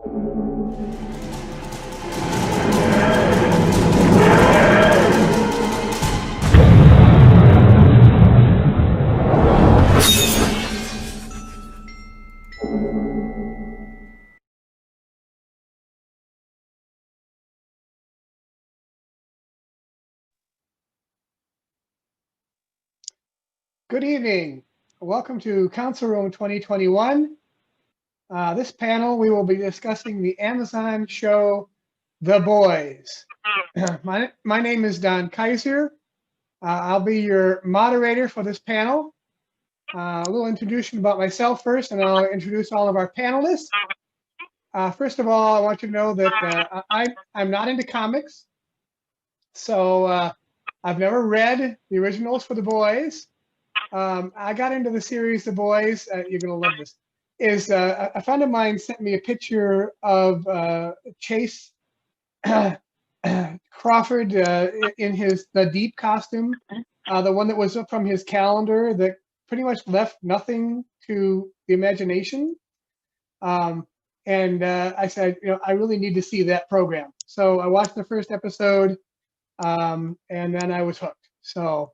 Good evening. Welcome to Council Room 2021. This panel, we will be discussing the Amazon show, The Boys. My name is Kaiser. I'll be your moderator for this panel. A little introduction about myself first, and I'll introduce all of our panelists. First of all, I want you to know that I'm not into comics. So I've never read the originals for The Boys. I got into the series The Boys. You're gonna love this. A friend of mine sent me a picture of Chase Crawford in the Deep costume, the one that was from his calendar that pretty much left nothing to the imagination. And I said, I really need to see that program. So I watched the first episode, and then I was hooked. So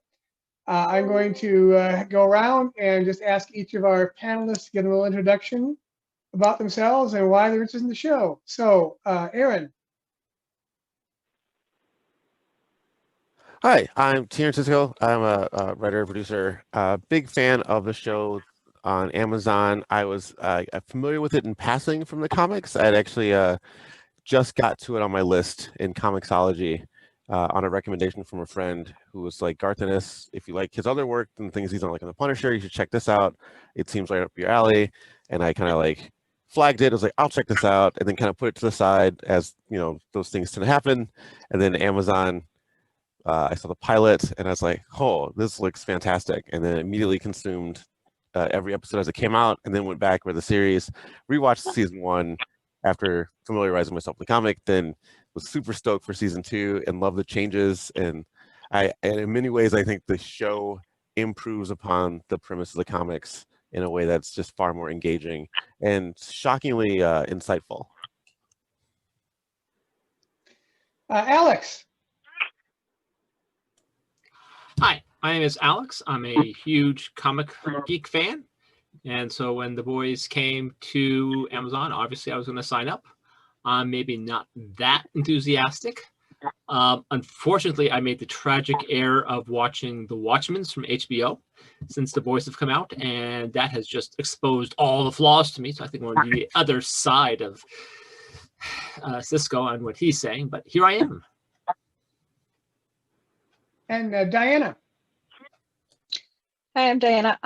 I'm going to go around and just ask each of our panelists to get a little introduction about themselves and why they're interested in the show. So, Aaron. Hi, I'm Cisco. I'm a writer, producer, big fan of the show on Amazon. I was familiar with it in passing from the comics. I'd actually just got to it on my list in Comixology on a recommendation from a friend who was like, Garth Ennis, if you like his other work and things he's on like on The Punisher, you should check this out. It seems right up your alley. And I kind of like flagged it. I was like, I'll check this out, and then kind of put it to the side as, those things tend to happen. And then Amazon, I saw the pilot and I was like, oh, this looks fantastic. And then immediately consumed every episode as it came out, and then went back with the series, rewatched season 1 after familiarizing myself with the comic, then was super stoked for season 2 and loved the changes. And in many ways, I think the show improves upon the premise of the comics in a way that's just far more engaging and shockingly insightful. Alex. Hi, my name is Alex. I'm a huge comic geek fan. And so when The Boys came to Amazon, obviously I was going to sign up. I'm maybe not that enthusiastic. Unfortunately, I made the tragic error of watching The Watchmen from HBO since The Boys have come out, and that has just exposed all the flaws to me. So I think we're on the other side of Cisco on what he's saying, but here I am. And Diana. Hi, I'm Diana.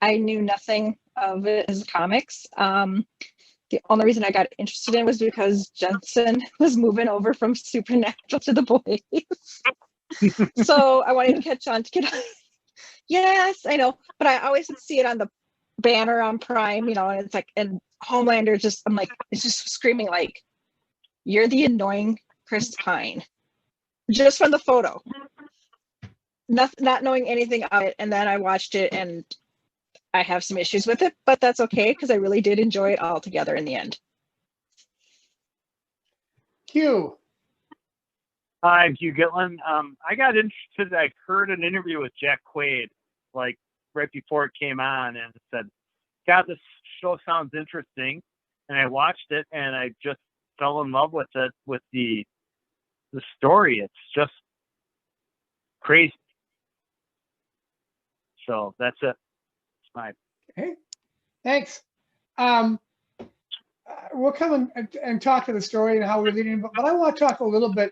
I knew nothing of it as comics. The only reason I got interested in it was because Jensen was moving over from Supernatural to The Boys. So I wanted to catch on to get on. Yes, I know. But I always see it on the banner on Prime, and it's like, and Homelander it's just screaming like, you're the annoying Chris Pine. Just from the photo. Not knowing anything of it. And then I watched it and I have some issues with it, but that's okay because I really did enjoy it all together in the end. Hugh. Hi, I'm Hugh Gitlin. I got interested. I heard an interview with Jack Quaid, like right before it came on, and it said, God, this show sounds interesting. And I watched it and I just fell in love with it, with the story. It's just crazy. So that's it. Fine. Okay, thanks. We'll come and talk to the story and how we're leading, but I want to talk a little bit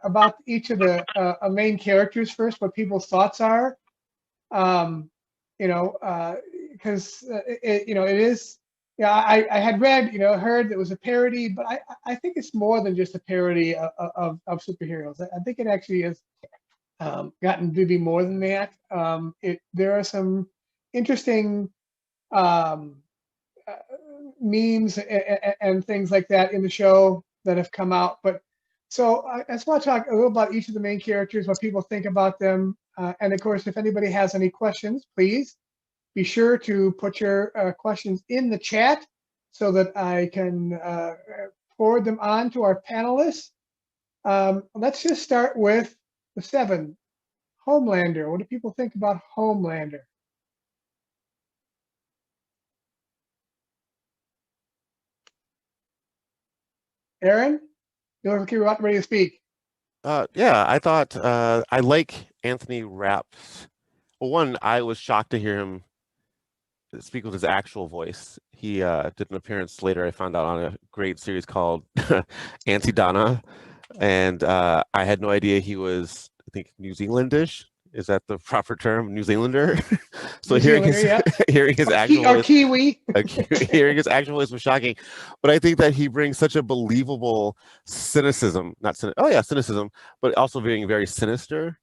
about each of the main characters first, what people's thoughts are. Because it is. Yeah, I had read, heard it was a parody, but I think it's more than just a parody of superheroes. I think it actually has gotten to be more than that. There are some interesting memes and things like that in the show that have come out. But so I just want to talk a little about each of the main characters, what people think about them. And of course, if anybody has any questions, please be sure to put your questions in the chat. so that I can forward them on to our panelists. Let's just start with the 7, Homelander. What do people think about Homelander? Aaron, you look like you're about ready to speak. Yeah, I thought I like Anthony Rapp's. Well, one, I was shocked to hear him speak with his actual voice. He did an appearance later, I found out, on a great series called Auntie Donna, and I had no idea he was, I think, New Zealandish. Is that the proper term, New Zealander? So New hearing Zealander, his yeah. hearing his actual Or voice, Kiwi. hearing his actual voice was shocking. But I think that he brings such a believable cynicism, cynicism, but also being very sinister.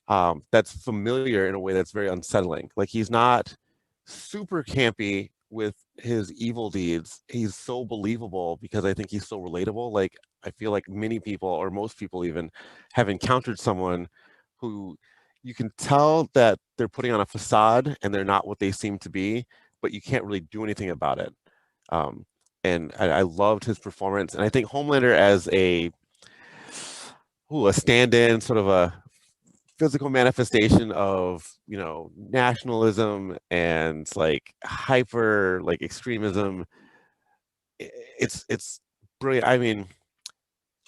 That's familiar in a way that's very unsettling. Like, he's not super campy with his evil deeds. He's so believable because I think he's so relatable. Like, I feel like many people, or most people even, have encountered someone who you can tell that they're putting on a facade and they're not what they seem to be, but you can't really do anything about it. And I loved his performance. And I think Homelander as a stand-in, sort of a physical manifestation of, nationalism and like hyper like extremism. It's brilliant. I mean,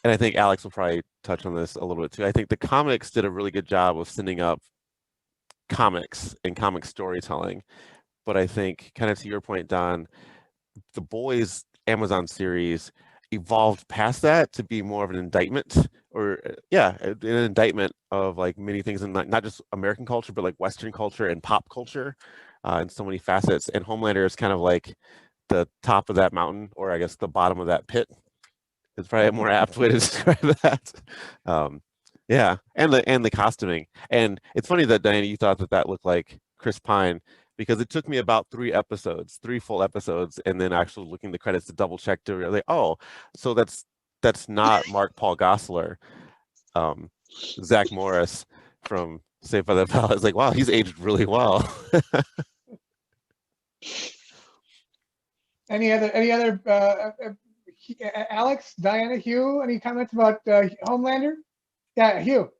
and I think Alex will probably touch on this a little bit too. I think the comics did a really good job of sending up comics and comic storytelling. But I think, kind of to your point, Don, the Boys Amazon series evolved past that to be more of an indictment, or an indictment of like many things in not just American culture, but like Western culture and pop culture, in so many facets. And Homelander is kind of like the top of that mountain, or I guess the bottom of that pit is probably a more apt way to describe that. Yeah, and the costuming. And it's funny that, Diana, you thought that looked like Chris Pine, because it took me about 3 full episodes, and then actually looking the credits to double check to really, so that's not Mark Paul Gosselaar. Zach Morris from Saved by the Bell is like, wow, he's aged really well. Any other Alex, Diana, Hugh, any comments about Homelander? Yeah, Hugh.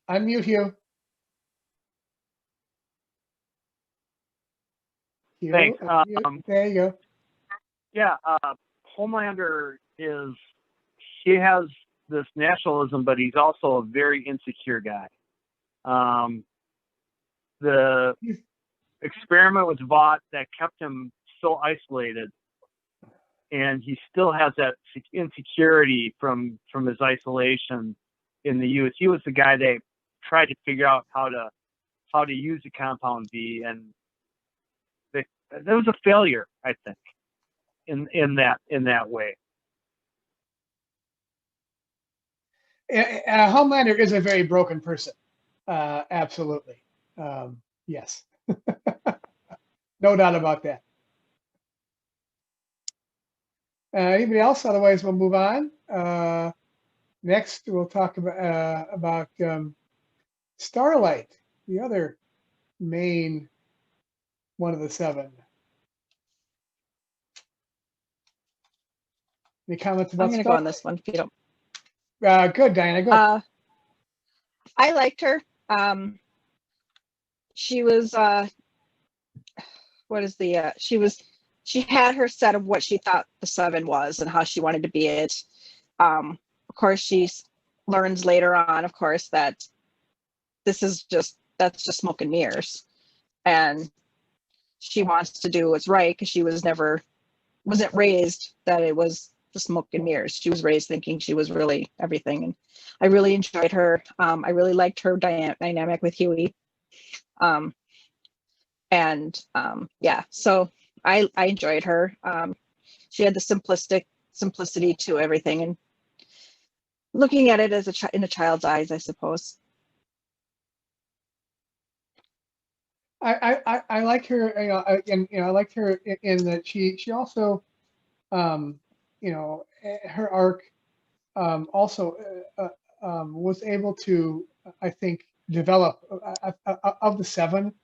Unmute Hugh. Hugh, Thanks. unmute. There you go. Yeah, Homelander he has this nationalism, but he's also a very insecure guy. The experiment with Vought that kept him so isolated, and he still has that insecurity from his isolation in the youth. He was the guy that tried to figure out how to use the Compound V, and that was a failure, I think, in that way. Homelander is a very broken person. Absolutely. Yes. No doubt about that. Anybody else? Otherwise, we'll move on. Next, we'll talk about Starlight, the other main one of the 7. Any comments about I'm going to go on this one if you don't. Good, Diana. Good. I liked her. She was she had her set of what she thought the 7 was and how she wanted to be it. Of course, she learns later on, of course, that that's just smoke and mirrors, and she wants to do what's right because she wasn't raised that it was the smoke and mirrors. She was raised thinking she was really everything, and I really enjoyed her. I really liked her dynamic with Huey. So I enjoyed her. She had the simplicity to everything, and looking at it as in a child's eyes, I suppose. I like her, I liked her in that she also, her arc also was able to, I think, develop of the 7.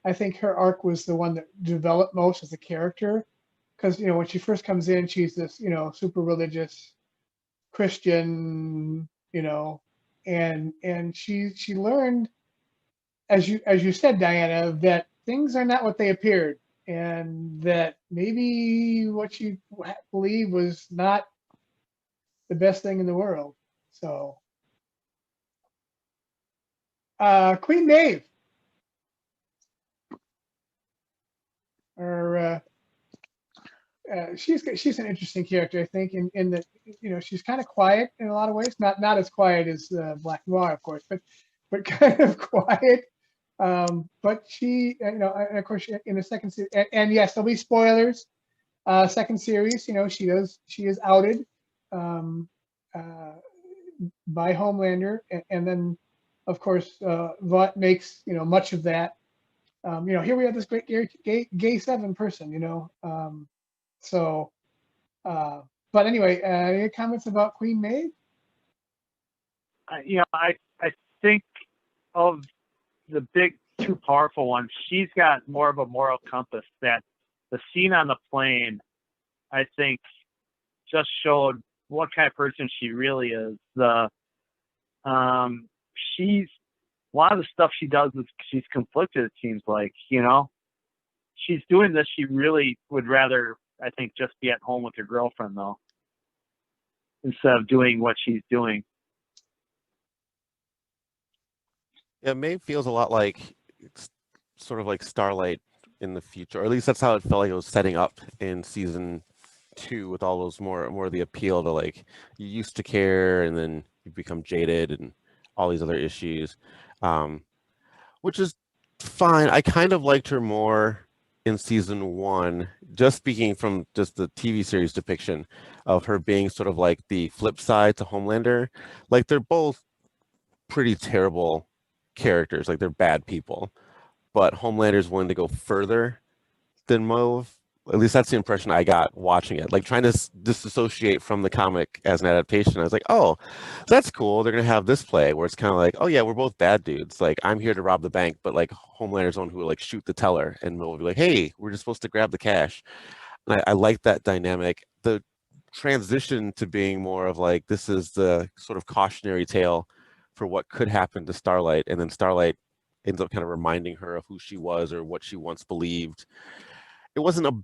I think her arc was the one that developed most as a character, because when she first comes in, she's this super religious Christian, and she learned, as you said, Diana, that things are not what they appeared, and that maybe what she believed was not the best thing in the world. So, Queen Maeve, or she's an interesting character, I think, in that she's kind of quiet in a lot of ways, not as quiet as Black Noir, of course, but kind of quiet. But she, and of course, in the second series, and yes, there'll be spoilers. Second series, she is outed by Homelander, and then, of course, Vought makes much of that. Here we have this great gay seven person, So, but anyway, any comments about Queen Maeve? I think of the big two powerful ones. She's got more of a moral compass. That the scene on the plane, I think, just showed what kind of person she really is. She's a lot of the stuff she does is she's conflicted. It seems like she's doing this. She really would rather, I think, just be at home with her girlfriend though, instead of doing what she's doing. Yeah, Maeve feels a lot like it's sort of like Starlight in the future, or at least that's how it felt like it was setting up in season 2, with all those more of the appeal to, like, you used to care and then you become jaded and all these other issues, which is fine. I kind of liked her more in season 1, just speaking from just the TV series depiction of her being sort of like the flip side to Homelander. Like, they're both pretty terrible characters, like they're bad people, but Homelander's willing to go further than Maeve. At least that's the impression I got watching it. Like, trying to disassociate from the comic as an adaptation, I was like, oh, that's cool. They're gonna have this play where it's kind of like, oh yeah, we're both bad dudes. Like, I'm here to rob the bank, but like Homelander's one who will like shoot the teller, and Maeve will be like, hey, we're just supposed to grab the cash. And I like that dynamic. The transition to being more of like, this is the sort of cautionary tale for what could happen to Starlight, and then Starlight ends up kind of reminding her of who she was or what she once believed. It wasn't a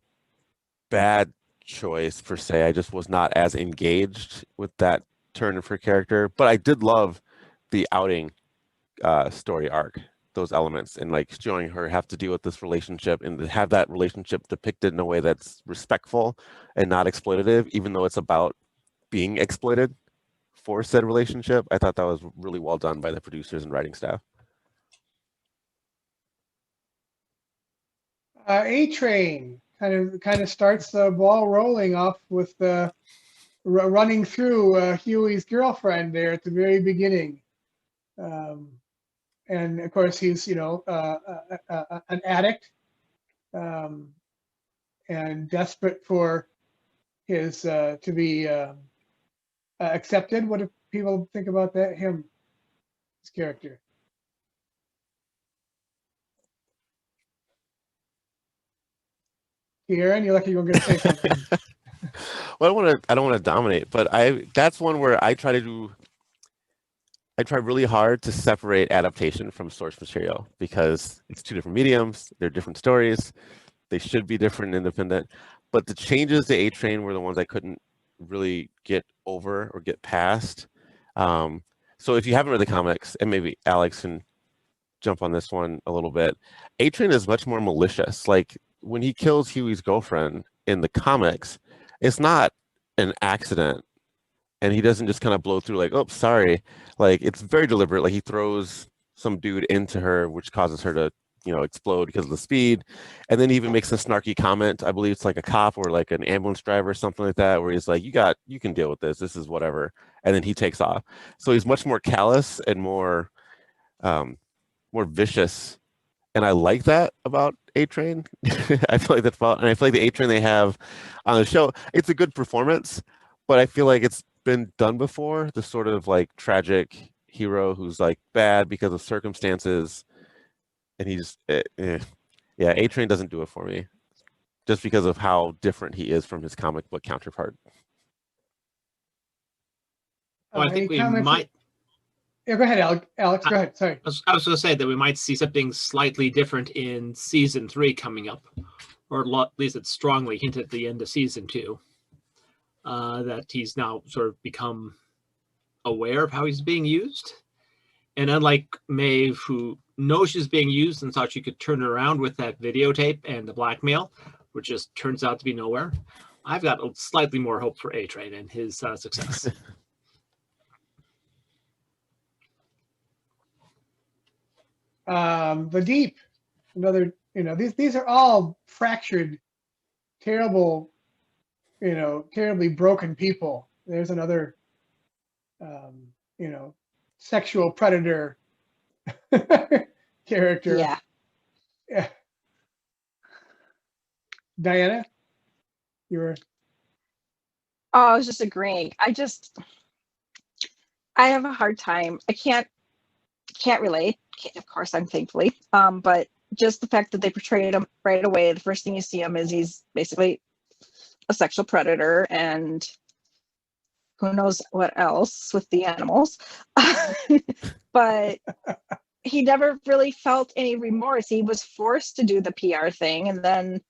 bad choice per se. I just was not as engaged with that turn of her character, but I did love the outing story arc, those elements, and like showing her have to deal with this relationship and to have that relationship depicted in a way that's respectful and not exploitative, even though it's about being exploited for said relationship. I thought that was really well done by the producers and writing staff. A-Train kind of starts the ball rolling off with running through Huey's girlfriend there at the very beginning, and of course he's an addict, and desperate for his to be accepted. What do people think about that? His character. Kieran, you're lucky you're going to say something. Well, I don't want to dominate, but that's one where I try really hard to separate adaptation from source material, because it's two different mediums, they're different stories, they should be different and independent. But the changes to A-Train were the ones I couldn't really get over or get past. So if you haven't read the comics, and maybe Alex can jump on this one a little bit, A-Train is much more malicious. Like, when he kills Huey's girlfriend in the comics, it's not an accident, and he doesn't just kind of blow through like, oh, sorry. Like, it's very deliberate. Like, he throws some dude into her, which causes her to explode because of the speed, and then he even makes a snarky comment. I believe it's like a cop or like an ambulance driver or something like that, where he's like, you can deal with this is whatever, and then he takes off. So he's much more callous and more vicious, and I like that about A-Train. I feel like and I feel like the A-Train they have on the show, it's a good performance, but I feel like it's been done before. The sort of like tragic hero who's like bad because of circumstances, and he just Yeah, A-Train doesn't do it for me, just because of how different he is from his comic book counterpart. Well, I Any think we comments? might. Yeah, go ahead, Alex. Go ahead. Sorry. I was going to say that we might see something slightly different in season 3 coming up, or at least it's strongly hinted at the end of season 2. That he's now sort of become aware of how he's being used. And unlike Maeve, who knows she's being used and thought she could turn it around with that videotape and the blackmail, which just turns out to be nowhere, I've got slightly more hope for A-Train and his success. The Deep, another, these are all fractured, terrible, terribly broken people. There's another, sexual predator character. Yeah. Yeah. Diana, you were. Oh, I was just agreeing. I have a hard time. I can't relate. Of course, I'm thankfully. But just the fact that they portrayed him right away, the first thing you see him is he's basically a sexual predator, and who knows what else with the animals. But he never really felt any remorse. He was forced to do the PR thing, and then,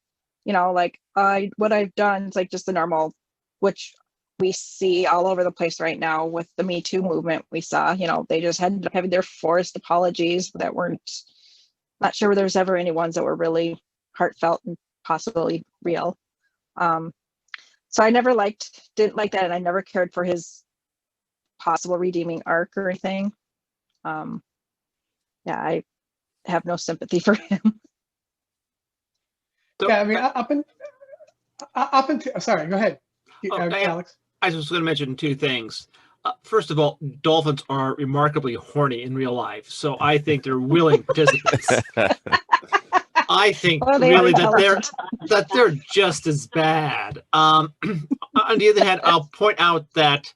what I've done is like just the normal, which we see all over the place right now with the Me Too movement. We saw, they just ended up having their forced apologies that weren't, not sure there was ever any ones that were really heartfelt and possibly real. So I never didn't like that, and I never cared for his possible redeeming arc or anything. Yeah, I have no sympathy for him. Yeah, I mean, up until, sorry, go ahead, Alex. I was going to mention two things. First of all, dolphins are remarkably horny in real life, so I think they're willing participants. I think really that they're just as bad. On the other hand, I'll point out that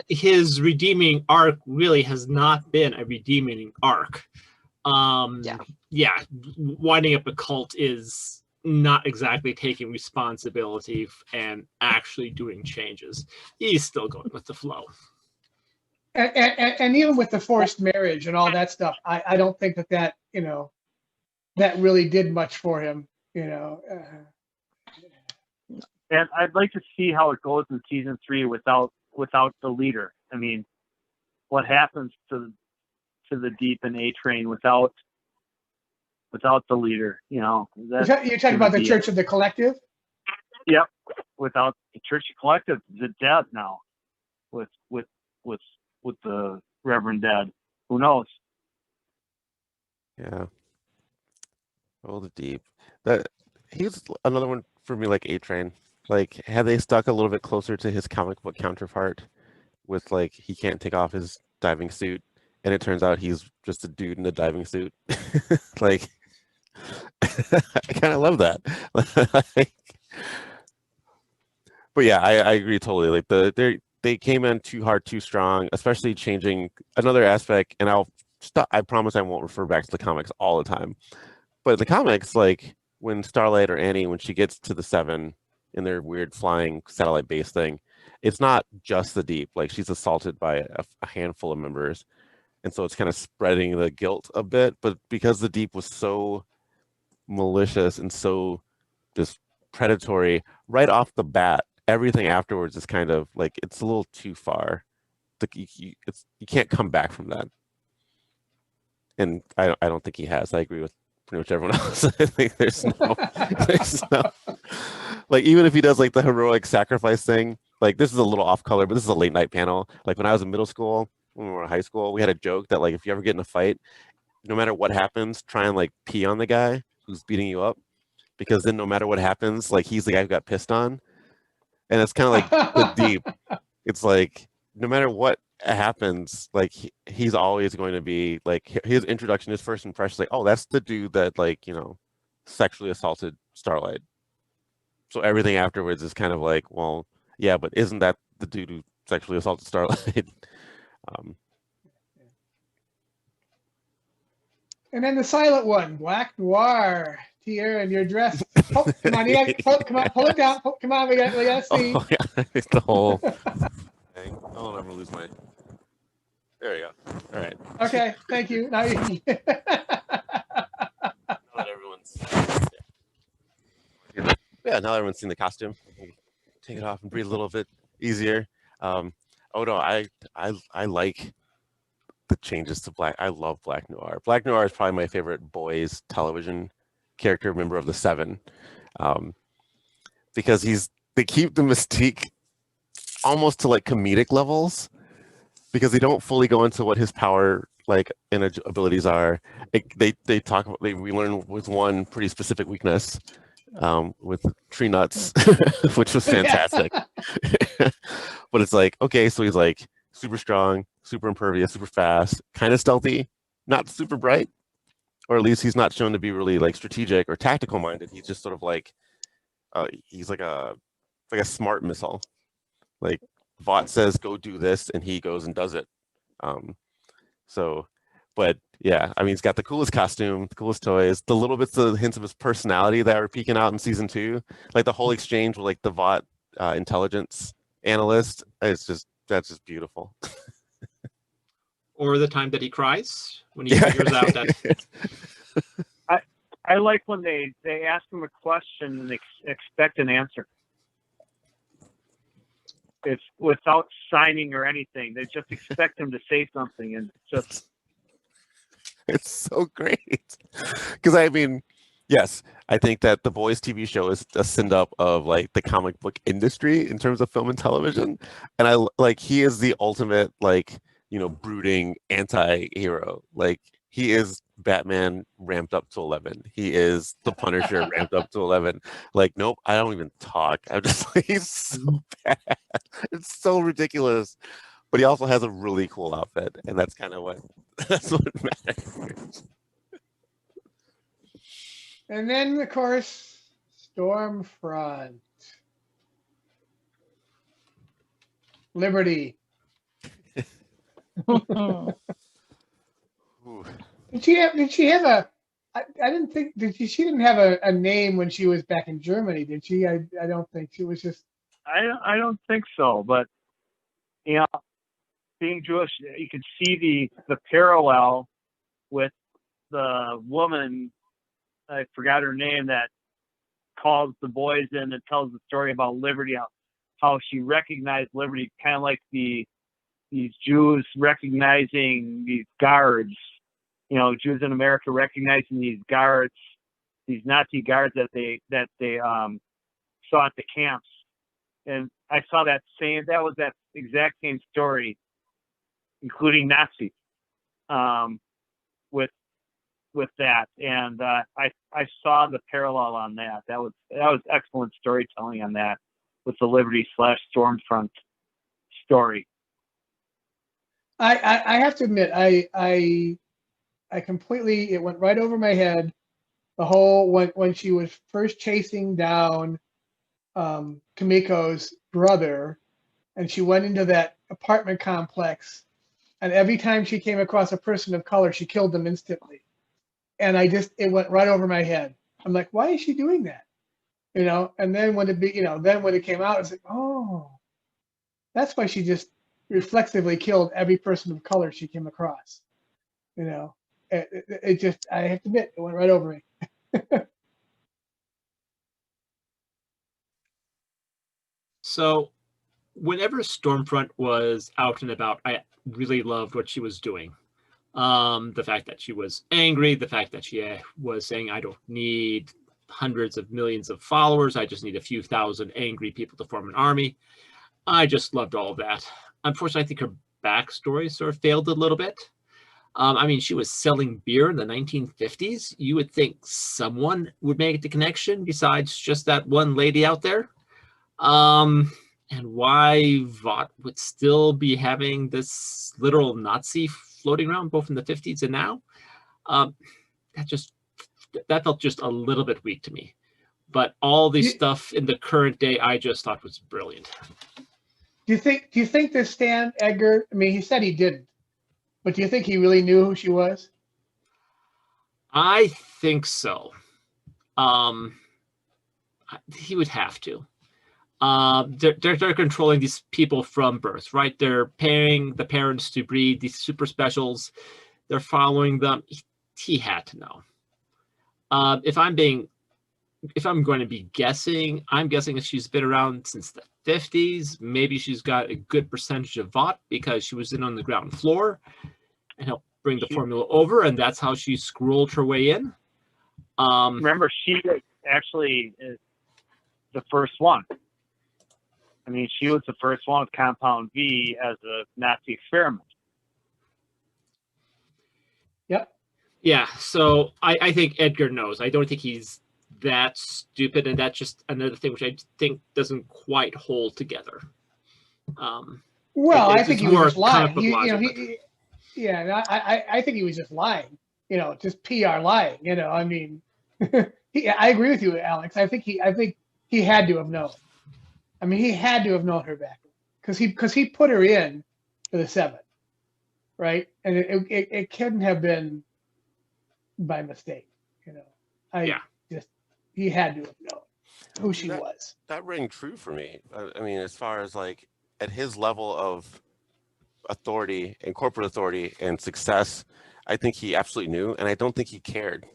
his redeeming arc really has not been a redeeming arc. Yeah, winding up a cult is not exactly taking responsibility and actually doing changes. He's still going with the flow. And even with the forced marriage and all that stuff, I don't think that that really did much for him, And I'd like to see how it goes in season 3 without the leader. I mean, what happens to the Deep and A-Train without the leader? You're talking about the Church of the Collective. Yep, without the Church of Collective, the dead now, with the Reverend Dead. Who knows? Yeah. Oh, the Deep. That he's another one for me, like A-Train. Like, had they stuck a little bit closer to his comic book counterpart, with like he can't take off his diving suit, and it turns out he's just a dude in a diving suit. Like, I kind of love that. But yeah, I agree totally. Like they came in too hard, too strong, especially changing another aspect. And I promise I won't refer back to the comics all the time. But the comics, like when Starlight or Annie, when she gets to the Seven in their weird flying satellite base thing, it's not just the Deep. Like, she's assaulted by a handful of members. And so it's kind of spreading the guilt a bit. But because the Deep was so malicious and so just predatory right off the bat, everything afterwards is kind of like, it's a little too far. You can't come back from that. And I don't think he has. I agree with pretty much everyone else. I think there's no, like, even if he does like the heroic sacrifice thing, like, this is a little off color, but this is a late night panel. Like, when I was in middle school, when we were in high school, we had a joke that, like, if you ever get in a fight, no matter what happens, try and like pee on the guy who's beating you up, because then no matter what happens, like, he's the guy who got pissed on. And it's kind of like the Deep. It's like, no matter what happens, like, he's always going to be like, his introduction, his first impression is like, oh, that's the dude that, like, sexually assaulted Starlight. So everything afterwards is kind of like, well, yeah, but isn't that the dude who sexually assaulted Starlight? And then the silent one, Black Noir, here, and you're dressed. Oh, come on, come on, pull it down. Come on, we gotta see. Oh, yeah, it's the whole thing. Oh, I'm gonna lose my. There you go. All right. Okay, thank you. Now you. Now that everyone's. Yeah, now that everyone's seen the costume, take it off and breathe a little bit easier. Oh no, I like the changes to Black. I love Black Noir. Black Noir is probably my favorite boys television character, member of the Seven, because they keep the mystique almost to like comedic levels, because they don't fully go into what his power and abilities are. They talk about we learn with one pretty specific weakness, with tree nuts, which was fantastic. But it's like, okay, so he's like super strong, super impervious, super fast, kind of stealthy, not super bright, or at least he's not shown to be really like strategic or tactical minded. He's just sort of like he's like a smart missile. Like Vought says, go do this, and he goes and does it. But yeah, I mean, he's got the coolest costume, the coolest toys, the little bits of hints of his personality that are peeking out in season 2, like the whole exchange with like the Vought intelligence analyst. That's just beautiful. Or the time that he cries when he figures out that. I like when they ask him a question and expect an answer. It's without signing or anything. They just expect him to say something, and just. It's so great. Because I mean, yes, I think that the Boys TV show is a send up of like the comic book industry in terms of film and television, and he is the ultimate brooding anti-hero. Like he is Batman ramped up to 11. He is the Punisher ramped up to 11. Like, nope, I don't even talk. I'm just like, he's so bad. It's so ridiculous. But he also has a really cool outfit, and that's kind of what matters. And then, of course, Stormfront. Liberty. Ooh. Did she have a? I didn't think she didn't have a name when she was back in Germany, did she? I don't think she was just. I don't think so, but being Jewish, you could see the parallel with the woman. I forgot her name, that calls the boys in and tells the story about Liberty, how she recognized Liberty, kind of like these Jews recognizing these guards. Jews in America recognizing these guards, these Nazi guards that they saw at the camps. And I saw that exact same story, including Nazis, with that. And I saw the parallel on that. That was excellent storytelling on that, with the Liberty /Stormfront story. I have to admit, I completely, it went right over my head. The whole when she was first chasing down Kamiko's brother, and she went into that apartment complex, and every time she came across a person of color, she killed them instantly. And it went right over my head. I'm like, why is she doing that? And then when it came out, it's like, oh, that's why she just reflexively killed every person of color she came across. It just, I have to admit, it went right over me. So whenever Stormfront was out and about, I really loved what she was doing. The fact that she was angry, the fact that she was saying, I don't need hundreds of millions of followers, I just need a few thousand angry people to form an army. I just loved all of that. Unfortunately, I think her backstory sort of failed a little bit. I mean, she was selling beer in the 1950s. You would think someone would make the connection besides just that one lady out there. And why Vought would still be having this literal Nazi floating around both in the 50s and now, that felt just a little bit weak to me. But all the stuff in the current day, I just thought was brilliant. Do you think that Stan Edgar? I mean, he said he didn't, but do you think he really knew who she was? I think so. He would have to. They're controlling these people from birth, right? They're paying the parents to breed these super specials. They're following them. He had to know. If I'm going to be guessing, I'm guessing that she's been around since the 50s. Maybe she's got a good percentage of VOT because she was in on the ground floor and helped bring the formula over, and that's how she scrolled her way in. Remember, she actually is the first one. I mean, she was the first one with Compound V as a Nazi experiment. Yep. Yeah, so I think Edgar knows. I don't think he's that stupid, and that's just another thing which I think doesn't quite hold together. Well, I think he was just lying. comic book logic, I think he was just lying. Just PR lying. I mean, I agree with you, Alex. I think he had to have known. I mean, he had to have known her back because he put her in for the 7th, right? And it couldn't have been by mistake. He had to have known who she was. That rang true for me. I mean, as far as like at his level of authority and corporate authority and success, I think he absolutely knew, and I don't think he cared,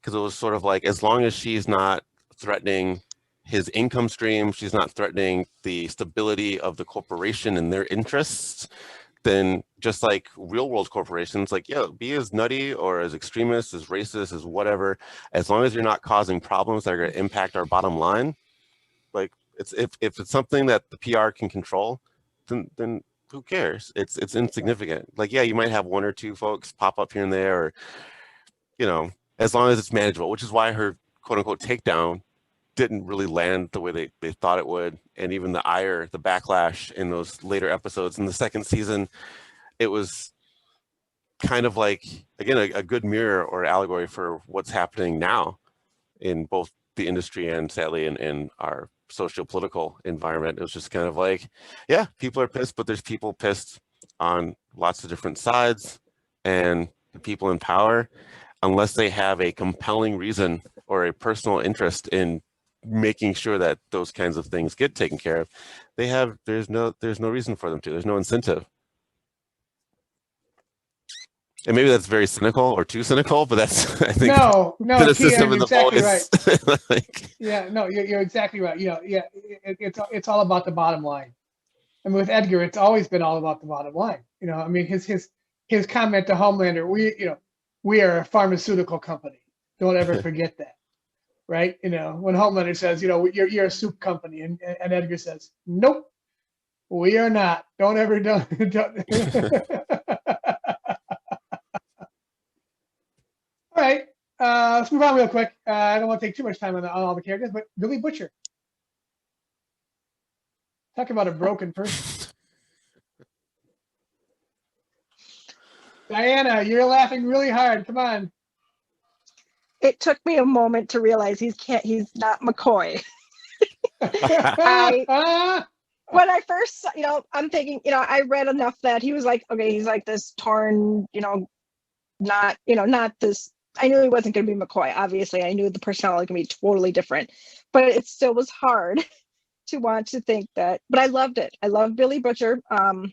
because it was sort of like, as long as she's not threatening his income stream, she's not threatening the stability of the corporation and their interests, then just like real world corporations, like, be as nutty or as extremist, as racist, as whatever, as long as you're not causing problems that are going to impact our bottom line, like if it's something that the PR can control, then who cares? It's insignificant. Like, you might have one or two folks pop up here and there, or, as long as it's manageable, which is why her quote unquote takedown didn't really land the way they thought it would. And even the ire, the backlash in those later episodes in the 2nd season, it was kind of like, again, a good mirror or allegory for what's happening now in both the industry and sadly in our socio-political environment. It was just kind of like, people are pissed, but there's people pissed on lots of different sides, and the people in power, unless they have a compelling reason or a personal interest in making sure that those kinds of things get taken care of, there's no reason for them to. There's no incentive. And maybe that's very cynical or too cynical, but that's, I think, no, the system you're of the exactly boys. Right. You're exactly right. It's all about the bottom line. I mean, with Edgar, it's always been all about the bottom line. I mean, his comment to Homelander, we are a pharmaceutical company. Don't ever forget that. Right? When Homelander says, you're a soup company, and Edgar says, nope, we are not. Don't. All right, let's move on real quick. I don't want to take too much time on all the characters, but Billy Butcher. Talk about a broken person. Diana, you're laughing really hard. Come on. It took me a moment to realize he's not McCoy. When I first, I'm thinking, I read enough that he was like, okay, he's like this torn, not this. I knew he wasn't going to be McCoy. Obviously, I knew the personality was going to be totally different, but it still was hard to want to think that. But I loved it. I loved Billy Butcher. I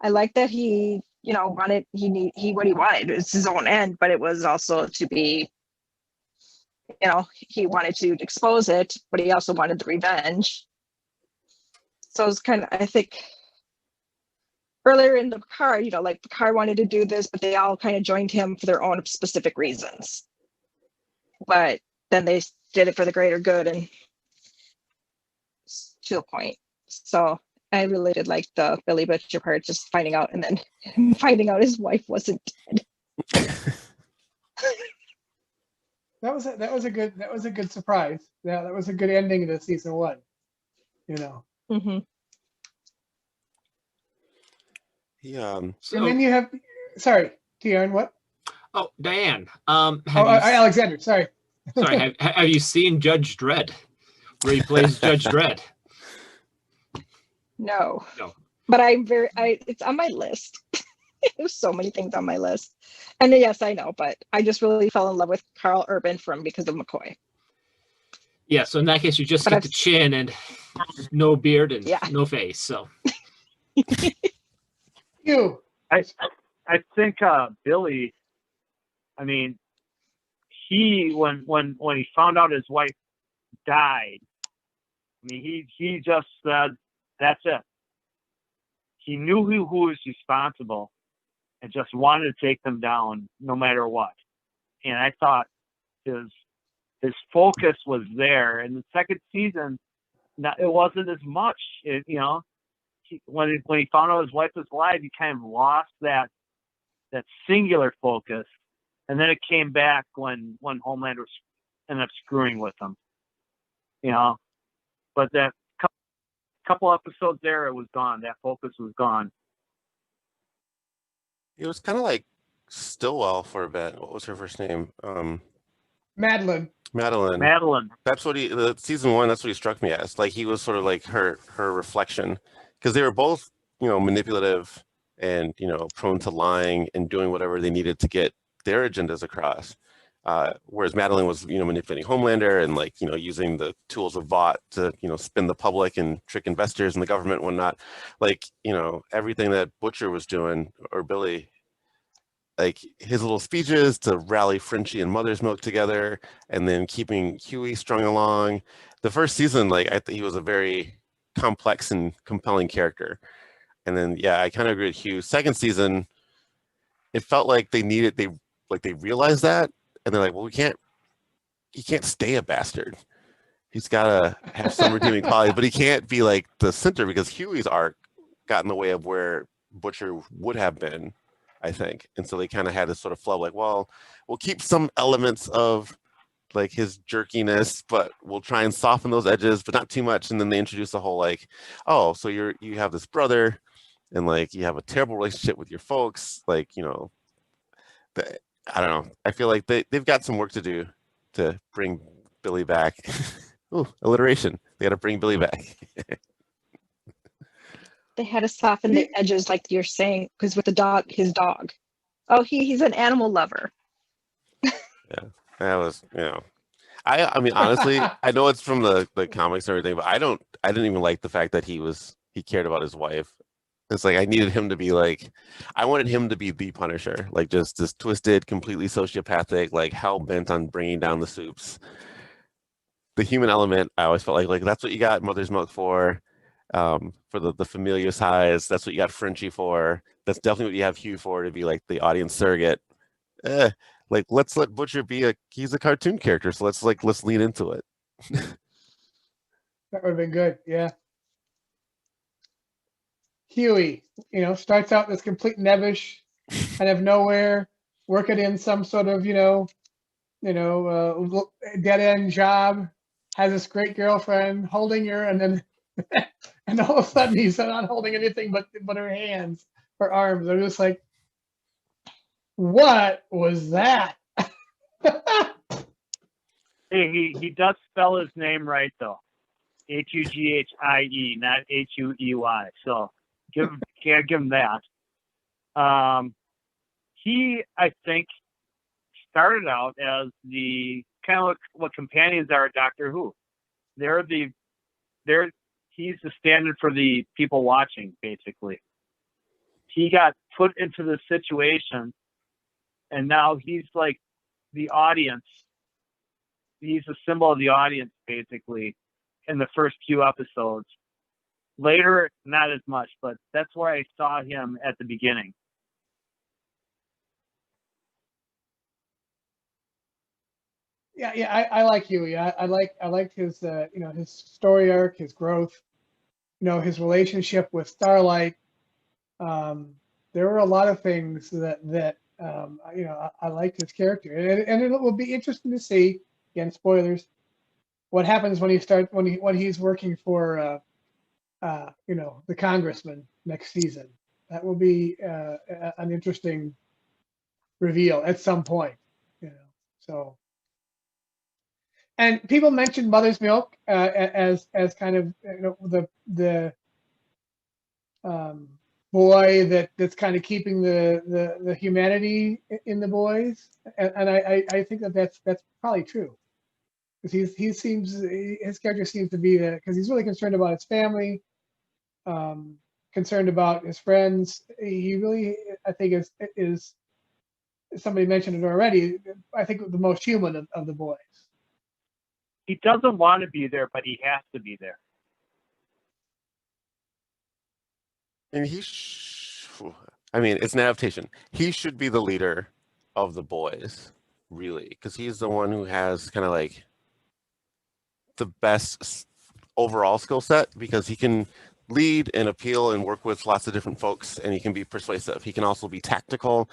like that he, wanted what he wanted. It's his own end, but it was also to be. He wanted to expose it, but he also wanted the revenge. So it was kind of, I think, earlier in the card, like the card wanted to do this, but they all kind of joined him for their own specific reasons. But then they did it for the greater good and to a point. So I really did like the Billy Butcher part, just finding out and then finding out his wife wasn't dead. That was a good surprise. Yeah, that was a good ending to season 1. Mm-hmm. Yeah. And then you have, sorry, Tiarn, what? Oh, Diane. Alexander, sorry. Sorry, have you seen Judge Dredd, where he plays Judge Dredd? No. But it's on my list. There's so many things on my list. And yes, I know, but I just really fell in love with Carl Urban because of McCoy. Yeah, so in that case, you just But get I've- the chin and no beard and Yeah. no face. So Hugh. I think Billy. I mean, when he found out his wife died, I mean, he just said, "That's it." He knew who was responsible, and just wanted to take them down no matter what. And I thought his focus was there. In the second season, it wasn't as much. When he found out his wife was alive, he kind of lost that singular focus, and then it came back when Homelander ended up screwing with him. But that couple episodes there, it was gone. That focus was gone. It was kind of like Stillwell for a bit. What was her first name? Madeline. Madeline. That's what the season 1. That's what he struck me as. Like he was sort of like her reflection, because they were both manipulative and prone to lying and doing whatever they needed to get their agendas across. Whereas Madeline was manipulating Homelander and using the tools of Vought to spin the public and trick investors and the government and whatnot. Like everything that Butcher was doing, or Billy, like his little speeches to rally Frenchie and Mother's Milk together, and then keeping Huey strung along. The first season, I think he was a very complex and compelling character. And then, yeah, I kind of agree with Hugh. Second season, it felt like they realized that, and they're like, well, he can't stay a bastard. He's got to have some redeeming qualities, but he can't be like the center, because Huey's arc got in the way of where Butcher would have been, I think. And so they kind of had this sort of flow, like, well, we'll keep some elements of like his jerkiness, but we'll try and soften those edges, but not too much. And then they introduce the whole oh, so you have this brother, and you have a terrible relationship with your folks. I don't know. I feel like they've got some work to do to bring Billy back. Ooh, alliteration. They got to bring Billy back. They had to soften the edges, like you're saying, because with his dog. Oh, he's an animal lover. Yeah, that was I mean, honestly, I know it's from the comics and everything, but I didn't even like the fact that he cared about his wife. It's like I needed him to be I wanted him to be the Punisher, just this twisted, completely sociopathic, hell bent on bringing down the Supes. The human element, I always felt like that's what you got Mother's Milk for the familiar size. That's what you got Frenchie for. That's definitely what you have Hugh for, to be the audience surrogate. Let's let Butcher be he's a cartoon character, so let's lean into it. That would have been good, yeah. Huey, starts out this complete nebbish, kind of nowhere, working in some sort of, dead end job, has this great girlfriend holding her, and then, and all of a sudden he's not holding anything but her hands, her arms. I'm just like, what was that? Hey, he does spell his name right though. Hughie, not Huey. So can't give him that. He, I think, started out as the kind of what companions are at Doctor Who. He's the standard for the people watching, basically. He got put into the situation, and now he's like the audience. He's a symbol of the audience, basically, in the first few episodes. Later, not as much, but that's where I saw him at the beginning. Yeah, I like Huey. I like his his story arc, his growth, his relationship with Starlight. There were a lot of things that I liked his character, and it will be interesting to see, again, spoilers, what happens when he's working for the congressman next season. That will be an interesting reveal at some point, so. And people mentioned Mother's Milk as kind of the boy that's kind of keeping the humanity in the boys, and I think that's probably true. because his character seems to be that, because he's really concerned about his family, concerned about his friends. He really, I think, is somebody mentioned it already. I think the most human of the boys. He doesn't want to be there, but he has to be there. And I mean, it's an adaptation. He should be the leader of the boys, really, because he's the one who has kind of like the best overall skill set, because he can lead and appeal and work with lots of different folks, and he can be persuasive. He can also be tactical.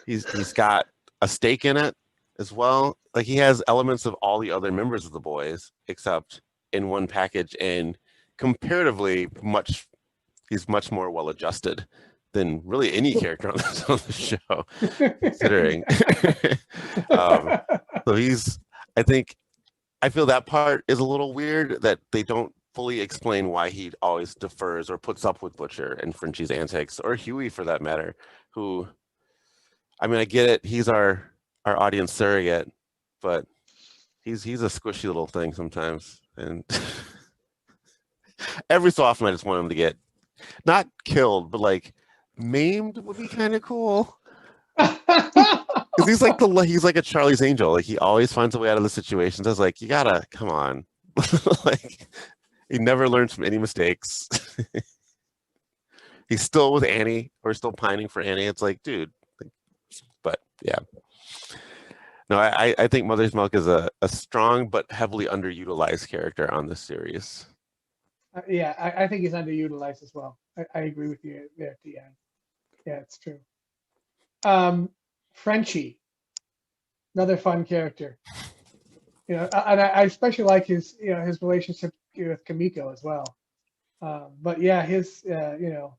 He's got a stake in it as well. Like, he has elements of all the other members of the boys, except in one package, and comparatively he's much more well adjusted than really any character on the show, considering. So I feel that part is a little weird, that they don't fully explain why he always defers or puts up with Butcher and Frenchie's antics, or Huey for that matter, who, I mean, I get it, he's our audience surrogate, but he's a squishy little thing sometimes, and every so often I just want him to get not killed, but like maimed would be kind of cool. Because he's like a Charlie's Angel. Like, he always finds a way out of the situations. I was like, you gotta come on. Like, he never learns from any mistakes. He's still with Annie, or still pining for Annie. It's like, dude. But yeah. No, I think Mother's Milk is a strong but heavily underutilized character on this series. Yeah, I think he's underutilized as well. I agree with you there at the end. Yeah, it's true. Frenchie, another fun character. And I especially like his relationship with Kimiko as well. But yeah, his and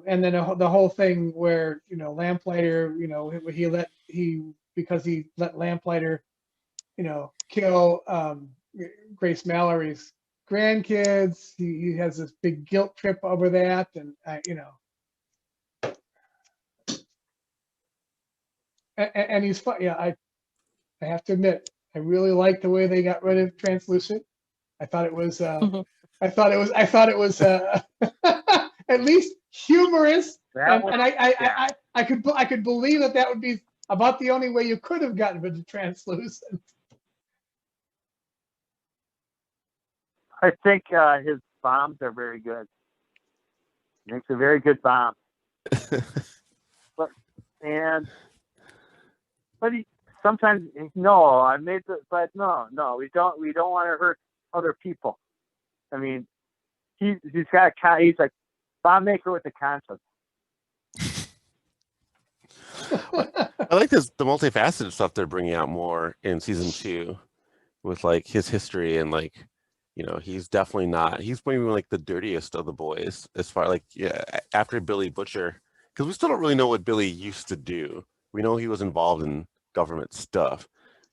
then the whole thing where Lamplighter, because he let Lamplighter, kill Grace Mallory's grandkids. He has this big guilt trip over that, and and he's fun. Yeah, I have to admit, I really like the way they got rid of Translucent. I thought it was I thought it was at least humorous, and I could believe that would be about the only way you could have gotten rid of Translucent. I think his bombs are very good. He makes a very good bomb. but he sometimes no, we don't want to hurt other people. I mean, he's like bomb maker with a conscience. I like the multifaceted stuff they're bringing out more in season 2, with like his history, and like, he's definitely not. He's maybe like the dirtiest of the boys, as far like, yeah, after Billy Butcher, because we still don't really know what Billy used to do. We know he was involved in government stuff,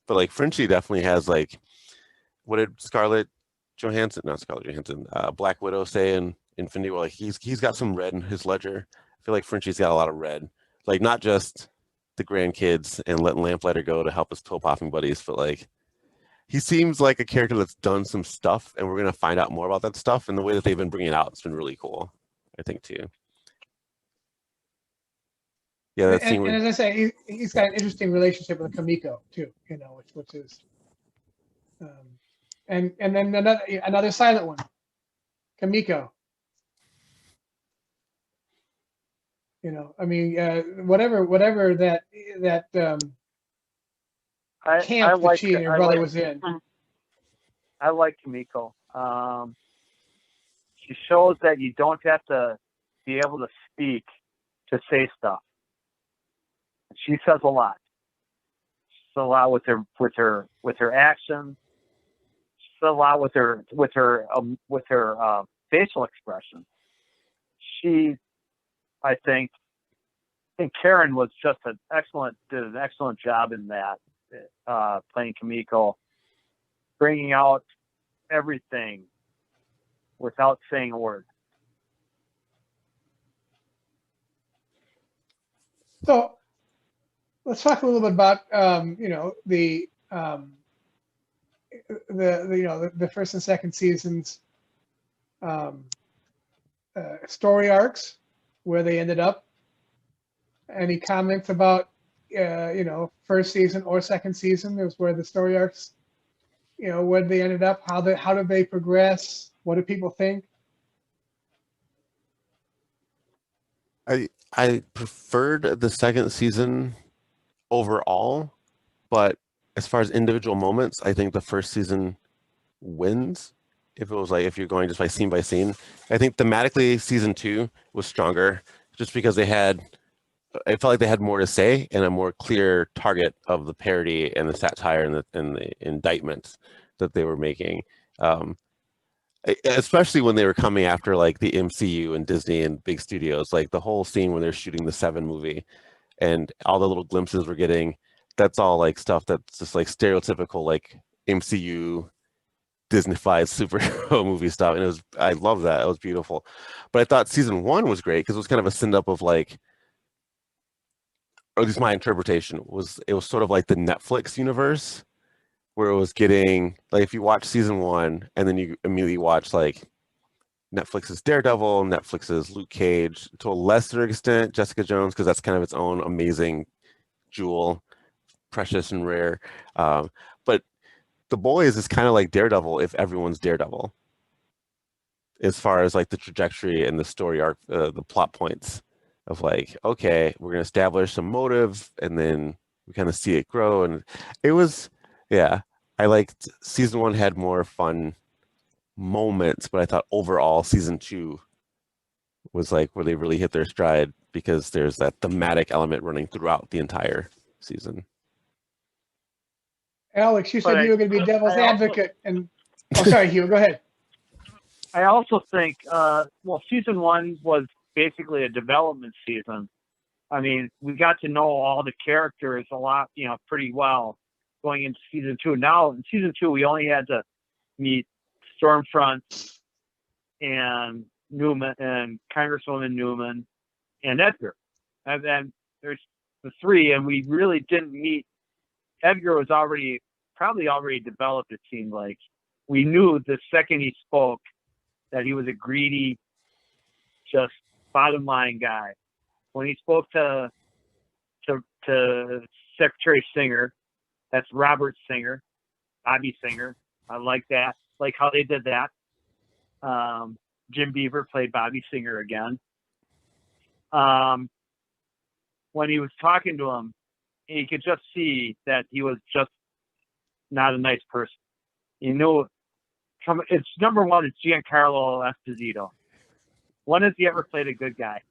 but like Frenchie definitely has like, what did Black Widow say in Infinity War? Like, he's got some red in his ledger. I feel like Frenchie's got a lot of red, like not just the grandkids and letting Lamplighter go to help his toe popping buddies, but like, he seems like a character that's done some stuff, and we're going to find out more about that stuff. And the way that they've been bringing it out, it's been really cool, I think, too. Yeah, that scene. And as I say, he's got an interesting relationship with Kimiko too. Which is, and then another silent one, Kimiko. I mean, whatever that camp that she and her brother was in. I like Kimiko. She shows that you don't have to be able to speak to say stuff. She says a lot. She says a lot with her actions. She says a lot with her facial expression. I think Karen was just did an excellent job in that, playing Kimiko, bringing out everything without saying a word. So let's talk a little bit about the first and second seasons story arcs, where they ended up. Any comments about first season or second season? It was where the story arcs, where they ended up, how did they progress? What do people think? I preferred the second season overall, but as far as individual moments, I think the first season wins. If it was like, if you're going just by scene, I think thematically season 2 was stronger, just because I felt like they had more to say and a more clear target of the parody and the satire and the indictments that they were making. Especially when they were coming after like the MCU and Disney and big studios, like the whole scene when they're shooting the Seven movie and all the little glimpses we're getting, that's all like stuff that's just like stereotypical like MCU Disney-fied superhero movie stuff. And I love that. It was beautiful. But I thought season 1 was great because it was kind of a send-up of like, or at least my interpretation was, it was sort of like the Netflix universe, where it was getting like, if you watch season 1 and then you immediately watch like Netflix's Daredevil, Netflix's Luke Cage, to a lesser extent Jessica Jones, because that's kind of its own amazing jewel, precious and rare. But The Boys is kind of like Daredevil if everyone's Daredevil, as far as like the trajectory and the story arc, the plot points of like, okay, we're gonna establish some motive and then we kind of see it grow. And it was, yeah, I liked season 1 had more fun moments, but I thought overall season 2 was like where they really hit their stride, because there's that thematic element running throughout the entire season. Alex, you said you were going to be devil's advocate, and sorry, Hugh, go ahead. I also think, season 1 was basically a development season. I mean, we got to know all the characters a lot, pretty well going into season 2. Now in season 2, we only had to meet Stormfront and Newman and Congresswoman Newman and Edgar. And then there's the 3, and we really didn't meet. Edgar was probably already developed, it seemed like. We knew the second he spoke that he was a greedy, just bottom line guy. When he spoke to Secretary Singer, that's Robert Singer, Bobby Singer. I like that. Like how they did that. Jim Beaver played Bobby Singer again. When he was talking to him, you could just see that he was just not a nice person. It's number 1, it's Giancarlo Esposito. When has he ever played a good guy?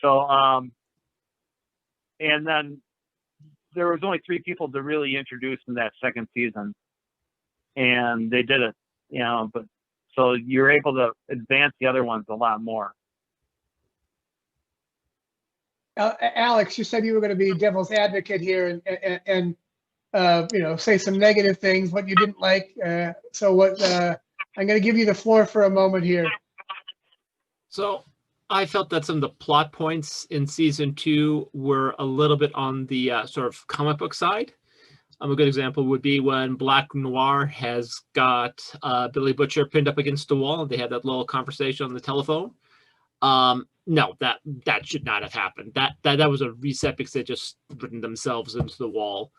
So, and then there was only 3 people to really introduce in that second season, and they did it, but so you're able to advance the other ones a lot more. Alex, you said you were going to be devil's advocate here and say some negative things, what you didn't like. So I'm going to give you the floor for a moment here. So I felt that some of the plot points in season 2 were a little bit on the sort of comic book side. A good example would be when Black Noir has got Billy Butcher pinned up against the wall, and they had that little conversation on the telephone. No, that should not have happened. That was a reset because they just written themselves into the wall.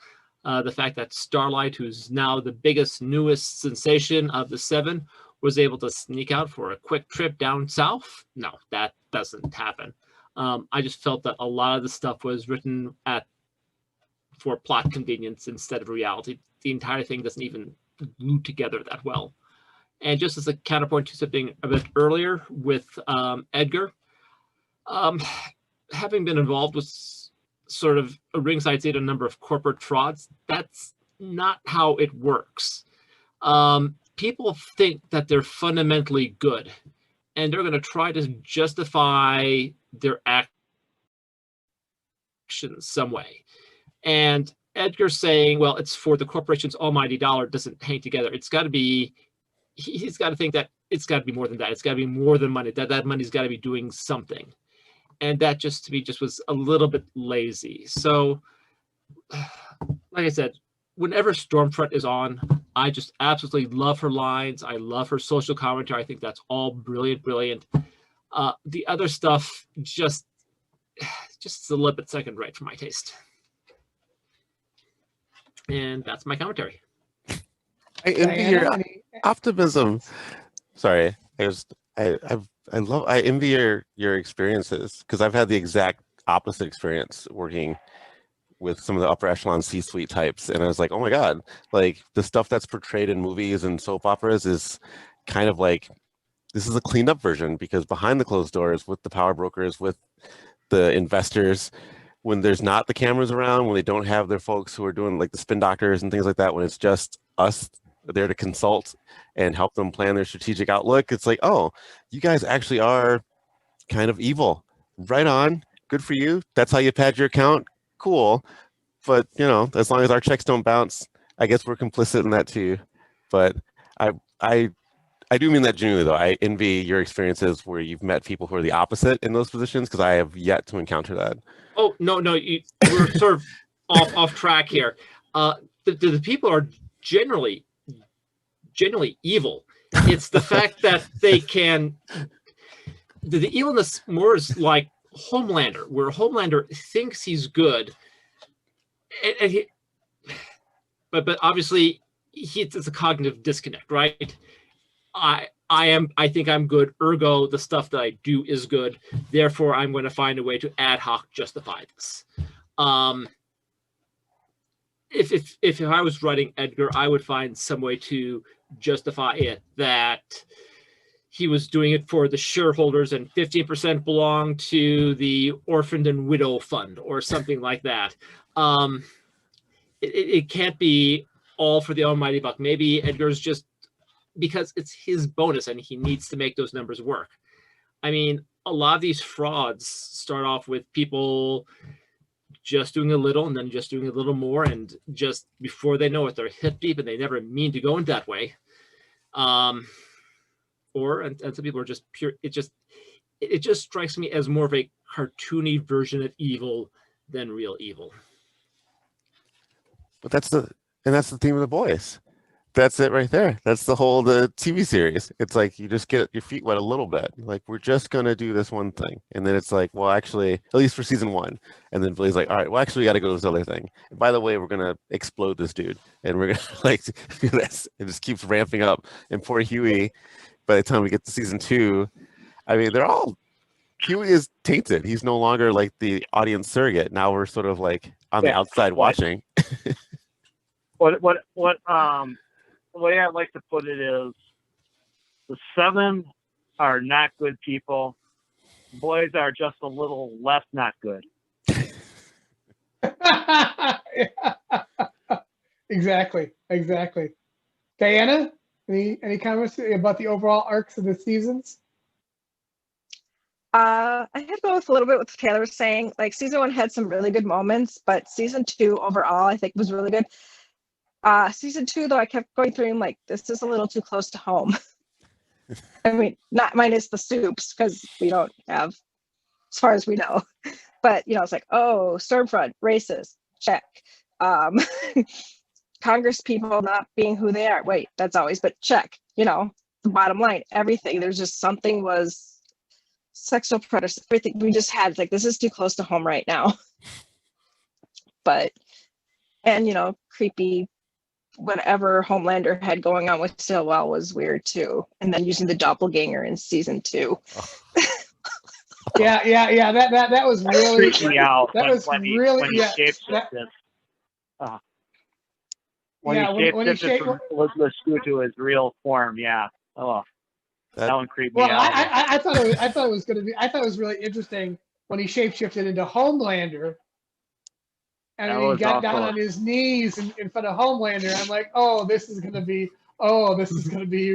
The fact that Starlight, who's now the biggest, newest sensation of the 7, was able to sneak out for a quick trip down south. No, that doesn't happen. I just felt that a lot of the stuff was written for plot convenience instead of reality. The entire thing doesn't even glue together that well. And just as a counterpoint to something a bit earlier with Edgar, having been involved with sort of a ringside seat a number of corporate frauds, that's not how it works. People think that they're fundamentally good, and they're going to try to justify their actions some way. And Edgar saying, well, it's for the corporation's almighty dollar, doesn't hang together. It's got to be, he's got to think that it's got to be more than that. It's got to be more than money. That money's got to be doing something. And that just to me just was a little bit lazy. So, like I said, whenever Stormfront is on, I just absolutely love her lines. I love her social commentary. I think that's all brilliant, brilliant. The other stuff just a little bit second rate for my taste. And that's my commentary. I envy your Diana, any- optimism. Sorry, I envy your experiences, because I've had the exact opposite experience working with some of the upper echelon C-suite types, and I was like, oh my god, like the stuff that's portrayed in movies and soap operas is kind of like, this is a cleaned up version, because behind the closed doors with the power brokers, with the investors, when there's not the cameras around, when they don't have their folks who are doing like the spin doctors and things like that, when it's just us there to consult and help them plan their strategic outlook, it's like, oh, you guys actually are kind of evil. Right on. Good for you. That's how you pad your account. Cool. But, you know, as long as our checks don't bounce, I guess we're complicit in that too. But I do mean that genuinely, though. I envy your experiences where you've met people who are the opposite in those positions, because I have yet to encounter that. Oh, no, we're sort of off track here. The people are generally evil. It's the fact that they can, the evilness more is like Homelander, where Homelander thinks he's good, and he, but obviously it's a cognitive disconnect, right? I think I'm good, ergo the stuff that I do is good, therefore I'm going to find a way to ad hoc justify this. If I was writing Edgar, I would find some way to justify it, that he was doing it for the shareholders and 15% belonged to the orphaned and widow fund or something like that. It can't be all for the almighty buck. Maybe Edgar's just, because it's his bonus and he needs to make those numbers work. I mean, a lot of these frauds start off with people just doing a little and then just doing a little more, and just before they know it, they're hip deep, and they never mean to go in that way. And some people are just pure. It just strikes me as more of a cartoony version of evil than real evil. But that's the theme of The Boys. That's it right there. That's the whole TV series. It's like you just get your feet wet a little bit. Like, we're just gonna do this one thing, and then it's like, well, actually, at least for season 1, and then Billy's like, all right, well, actually, we got to go to this other thing. And by the way, we're gonna explode this dude, and we're gonna like do this. It just keeps ramping up. And poor Huey, by the time we get to season 2, I mean, Huey is tainted. He's no longer like the audience surrogate. Now we're sort of like on the outside watching. The way I like to put it is, the 7 are not good people. Boys are just a little less not good. Exactly. Diana, any comments about the overall arcs of the seasons? I had to go with a little bit what Taylor was saying. Like, season 1 had some really good moments, but season 2 overall, I think, was really good. Season 2, though, I kept going through and like, this is a little too close to home. I mean, not minus the soups, because we don't have, as far as we know. But, you know, it's like, oh, Stormfront, racist, check. Congress people not being who they are. Wait, that's always, but check. You know, the bottom line, everything. There's just something was sexual predators, everything we just had. It's like, this is too close to home right now. But, and, you know, creepy, whatever Homelander had going on with Stillwell was weird too. And then using the doppelganger in season 2. Yeah. That was really Freaked me out. That was really when he shapeshifted. When he shapeshifted from Elizabeth Shue to his real form, yeah. Oh, that one creeped me out. I thought it was really interesting when he shapeshifted into Homelander, and then he got down on his knees in front of Homelander. I'm like, oh, this is gonna be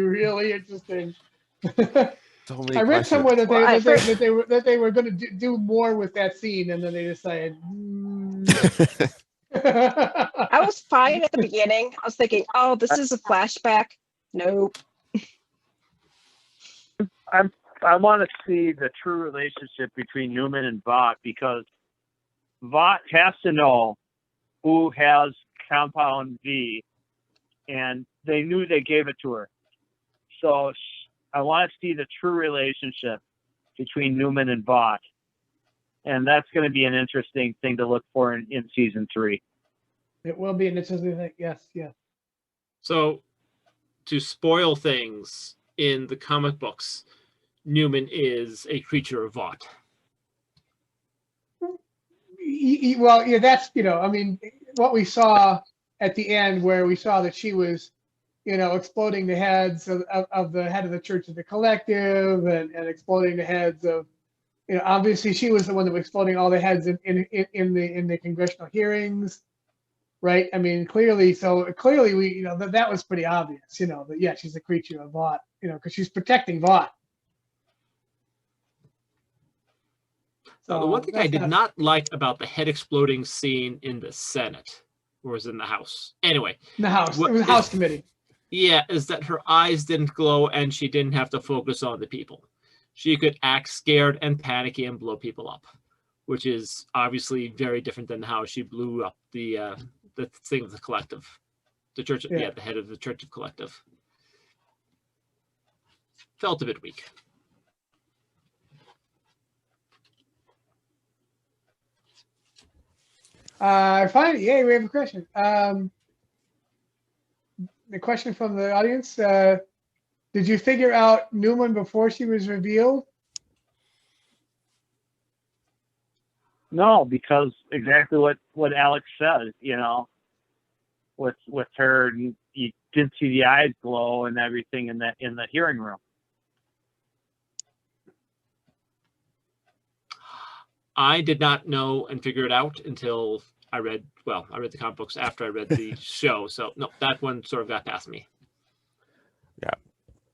really interesting. I read somewhere that they were going to do more with that scene, and then they decided. I was fine at the beginning. I was thinking, oh, this is a flashback. Nope. I want to see the true relationship between Newman and Vought, because Vought has to know who has Compound V, and they knew they gave it to her. So I want to see the true relationship between Newman and Vought. And that's going to be an interesting thing to look for in season 3. It will be an interesting thing. Yes, yes. So, to spoil things, in the comic books, Newman is a creature of Vought. Well, yeah, that's, I mean, what we saw at the end where we saw that she was, exploding the heads of the head of the Church of the Collective and exploding the heads of, obviously she was the one that was exploding all the heads in the congressional hearings, right? I mean, clearly we, that was pretty obvious, that yeah, she's a creature of Vought, because she's protecting Vought. So the one thing I did not like about the head exploding scene in the Senate, or was it in the House? Anyway. The House. It was a House committee. Yeah, is that her eyes didn't glow and she didn't have to focus on the people. She could act scared and panicky and blow people up, which is obviously very different than how she blew up the thing of the collective. The church, the head of the Church of Collective. Felt a bit weak. Fine. Yeah, we have a question. The question from the audience, did you figure out Newman before she was revealed? No, because exactly what Alex said, with her, you did see the eyes glow and everything in the hearing room. I did not know and figure it out until I read the comic books after I read the show. So no, that one sort of got past me. Yeah.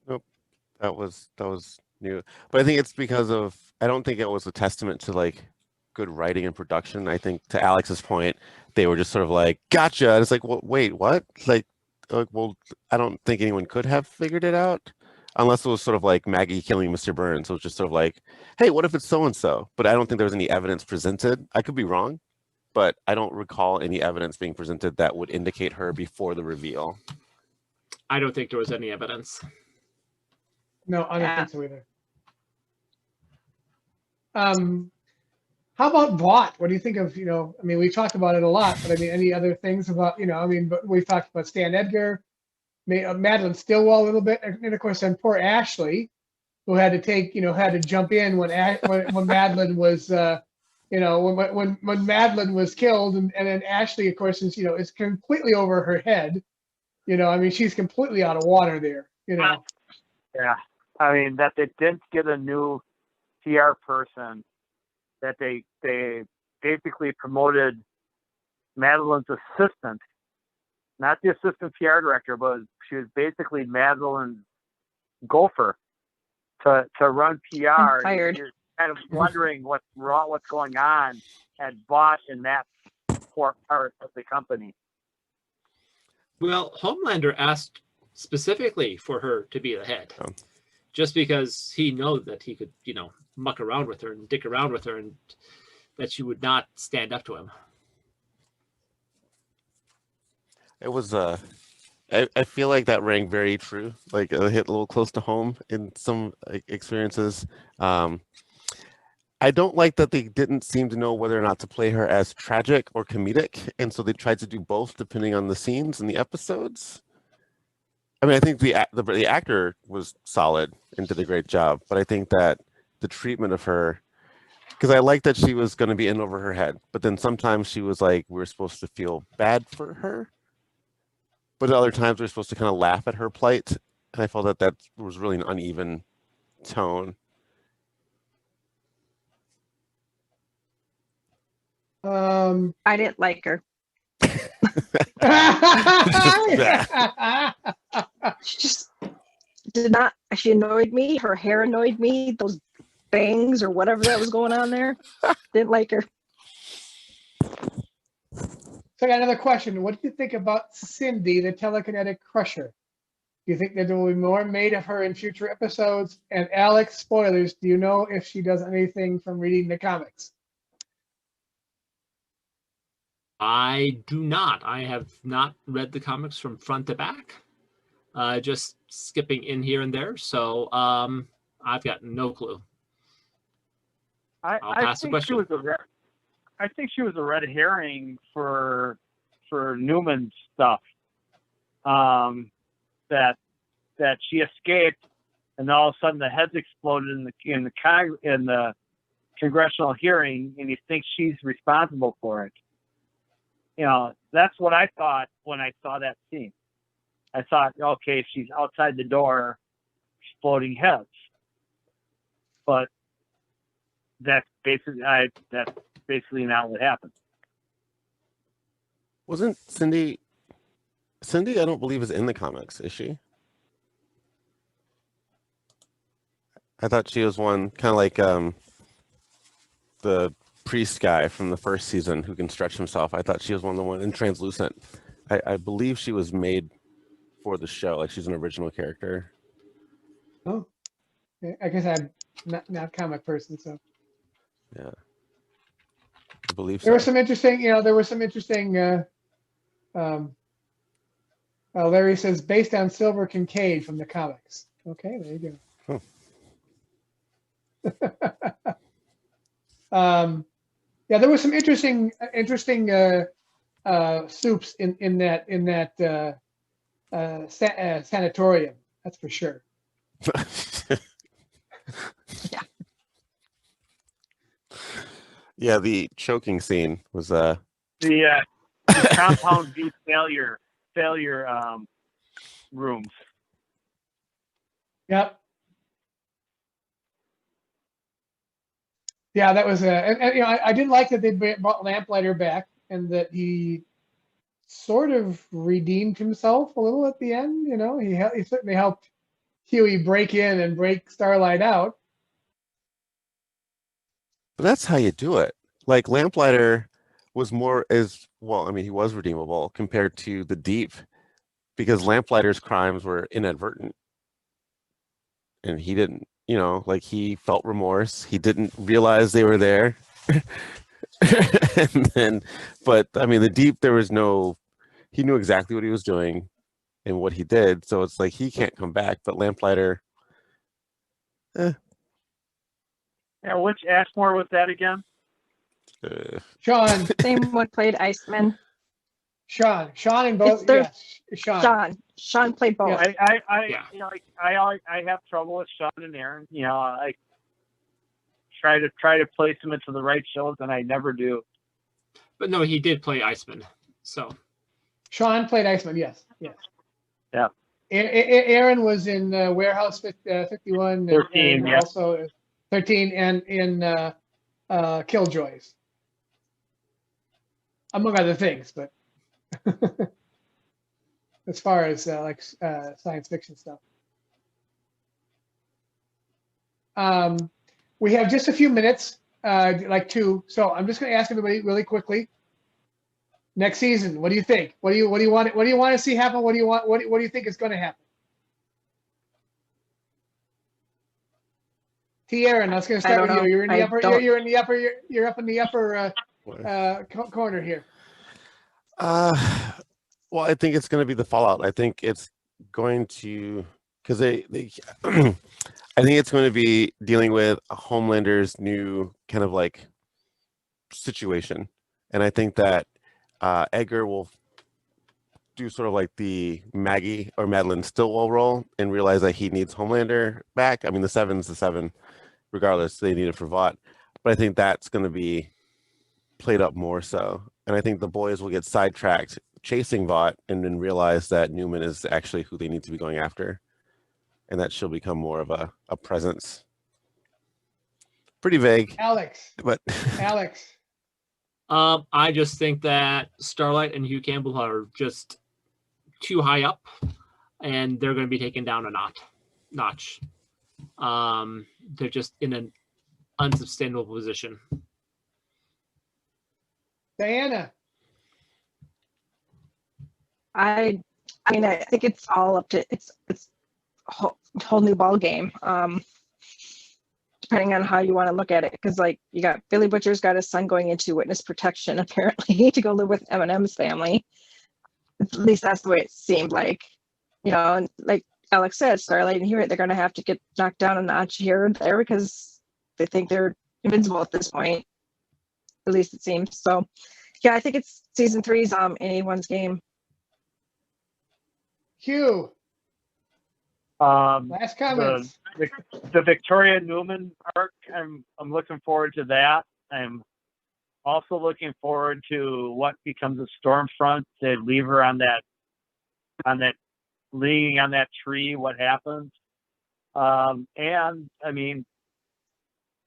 Nope. That was new. But I think it's because I don't think it was a testament to like good writing and production. I think to Alex's point, they were just sort of like, gotcha. And it's like, well, wait, what? Like, well, I don't think anyone could have figured it out. Unless it was sort of like Maggie killing Mr. Burns. So it was just sort of like, hey, what if it's so-and-so? But I don't think there was any evidence presented. I could be wrong, but I don't recall any evidence being presented that would indicate her before the reveal. I don't think there was any evidence. No, I don't think so either. How about Vought? What do you think of, I mean, we've talked about it a lot, but I mean, any other things about, but we've talked about Stan Edgar, Madeline Stillwell a little bit, and of course, then poor Ashley, who had to jump in when Madeline was, when Madeline was killed, and then Ashley, of course, is completely over her head. I mean, she's completely out of water there. Yeah, I mean that they didn't get a new PR person. That they basically promoted Madeline's assistant. Not the assistant PR director, but she was basically Madeline's gopher to run PR. I'm tired. You're kind of wondering what's going on at Vought in that poor part of the company. Well, Homelander asked specifically for her to be the head, just because he knew that he could, muck around with her and dick around with her, and that she would not stand up to him. It was I feel like that rang very true. Like it hit a little close to home in some experiences. I don't like that they didn't seem to know whether or not to play her as tragic or comedic, and so they tried to do both depending on the scenes and the episodes. I mean, I think the actor was solid and did a great job, but I think that the treatment of her, because I like that she was going to be in over her head, but then sometimes she was like, we were supposed to feel bad for her, but at other times we were supposed to kind of laugh at her plight, and I felt that was really an uneven tone. I didn't like her. She just did not. She annoyed me. Her hair annoyed me. Those bangs or whatever that was going on there. Didn't like her. So I got another question. What do you think about Cindy, the telekinetic crusher? Do you think that there will be more made of her in future episodes? And Alex, spoilers, do you know if she does anything from reading the comics? I do not. I have not read the comics from front to back. Just skipping in here and there. So I've got no clue. I'll pass the question. I think she was a red herring for Newman's stuff. That she escaped, and all of a sudden the heads exploded in the congressional hearing, and he thinks she's responsible for it. You know, that's what I thought when I saw that scene. I thought, okay, she's outside the door exploding heads. But that's basically not what happened. Wasn't Cindy, I don't believe, is in the comics, is she? I thought she was one kind of like the priest guy from the first season who can stretch himself. I thought she was one of the one in Translucent. I believe she was made for the show, like she's an original character. Oh, I guess I'm not comic person, so. Yeah, I believe so. There was some interesting, Larry says, based on Silver Kincaid from the comics. Okay, there you go. Yeah, there was some interesting soups in that sanatorium. That's for sure. Yeah, the choking scene was the compound V failure rooms. Yep. Yeah, that was and you know, I did like that they brought Lamplighter back and that he sort of redeemed himself a little at the end. You know, he certainly helped Huey break in and break Starlight out. But that's how you do it. Like Lamplighter was more as well. I mean, he was redeemable compared to the Deep, because Lamplighter's crimes were inadvertent, and he didn't. You know, like he felt remorse. He didn't realize they were there. And then, but I mean, the Deep, there was no. He knew exactly what he was doing and what he did. So it's like he can't come back. But Lamplighter. Yeah, which Ashmore was that again? Sean. Same one played Iceman. Sean and both. Yes, Sean played both. Yeah. I have trouble with Sean and Aaron. You know, I try to place them into the right shows, and I never do. But no, he did play Iceman. So Sean played Iceman. Yes. Yeah. Aaron was in Warehouse 51, 13, and also 13, and in Killjoys, among other things. But as far as science fiction stuff, we have just a few minutes, like two. So I'm just going to ask everybody really quickly. Next season, what do you think? What do you want? What do you want to see happen? What do you want? What do you think is going to happen? T. Aaron, I was going to start with you. You're in the upper. You're in the upper. You're up in the upper corner here. Well, I think it's going to be the fallout. I think it's going to, because they I think it's going to be dealing with Homelander's new kind of like situation, and I think that Edgar will do sort of like the Maggie or Madeline Stillwell role and realize that he needs Homelander back. I mean, the Seven's the Seven, regardless. They need it for Vought, but I think that's going to be played up more so, and I think the boys will get sidetracked chasing Vought and then realize that Newman is actually who they need to be going after, and that she'll become more of a presence. Pretty vague, Alex. but Alex. I just think that Starlight and Hugh Campbell are just too high up, and they're going to be taken down a notch. They're just in an unsustainable position. Diana. I mean, I think it's all up to it's a whole new ball game. depending on how you want to look at it. Because like you got Billy Butcher's got his son going into witness protection apparently to go live with Eminem's family. At least that's the way it seemed like. And like Alex said, Starlight and Hewitt, they're going to have to get knocked down a notch here and there because they think they're invincible at this point. At least it seems. So, yeah, I think it's season 3's anyone's game. Hugh, Um, last comments. the Victoria Newman arc, I'm looking forward to that. I'm also looking forward to what becomes of Stormfront. They leave her on that leaning on that tree. What happens? And I mean,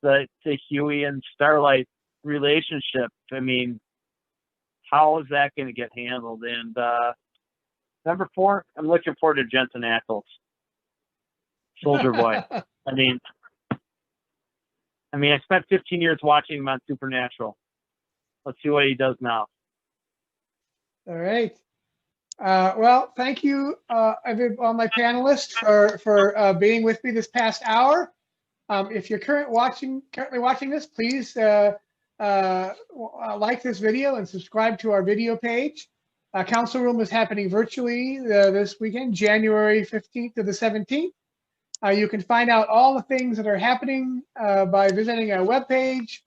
the Huey and Starlight relationship. I mean, how is that going to get handled? And number 4, I'm looking forward to Jensen Ackles, Soldier Boy. I mean, I spent 15 years watching him on Supernatural. Let's see what he does now. All right. Well, thank you, all my panelists, for being with me this past hour. If you're currently watching this, please like this video and subscribe to our video page. Council Room is happening virtually this weekend, January 15th to the 17th. You can find out all the things that are happening by visiting our webpage,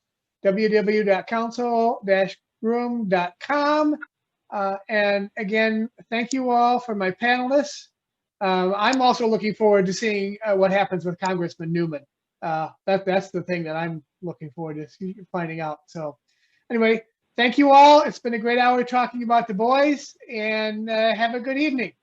www.council-room.com. And again, thank you all for my panelists. I'm also looking forward to seeing what happens with Congressman Newman. That's the thing that I'm looking forward to finding out. So anyway, thank you all. It's been a great hour talking about the boys, and have a good evening.